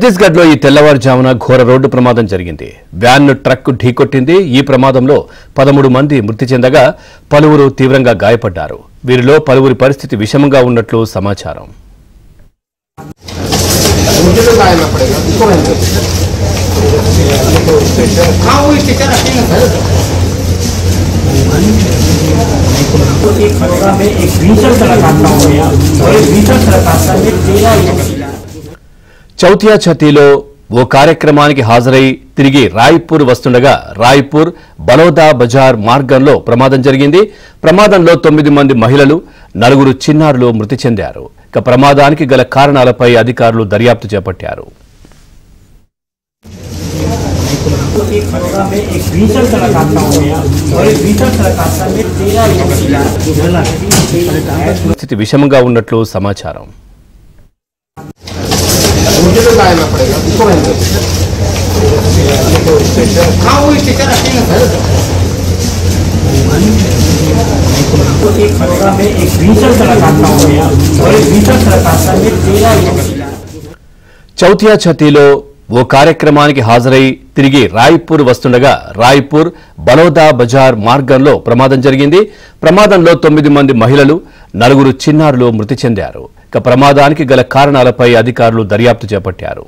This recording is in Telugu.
ఛత్తీస్గఢ్లో ఈ తెల్లవారుజామున ఘోర రోడ్డు ప్రమాదం జరిగింది. వ్యాన్ను ట్రక్ ఢీకొట్టింది. ఈ ప్రమాదంలో 13 మంది మృతి చెందగా పలువురు తీవ్రంగా గాయపడ్డారు. వీరిలో పలువురి పరిస్థితి విషమంగా ఉన్నట్లు సమాచారం. చౌతియా ఛత్తీలో ఓ కార్యక్రమానికి హాజరై తిరిగి రాయ్పూర్ వస్తుండగా రాయ్పూర్ బలోదా బజార్ మార్గంలో ప్రమాదం జరిగింది. ప్రమాదంలో 9 మంది మహిళలు, 4 చిన్నారులు మృతి చెందారు. ఇక ప్రమాదానికి గల కారణాలపై అధికారులు దర్యాప్తు చేపట్టారు. పరిస్థితి విషమంగా ఉన్నట్లు సమాచారం. చౌతియా ఛత్తీలో ఓ కార్యక్రమానికి హాజరై తిరిగి రాయ్పూర్ వస్తుండగా రాయ్పూర్ బలోదా బజార్ మార్గంలో ప్రమాదం జరిగింది. ప్రమాదంలో 9 మంది మహిళలు, 4 చిన్నారులు మృతి చెందారు. ఇక ప్రమాదానికి గల కారణాలపై అధికారులు దర్యాప్తు చేపట్టారు.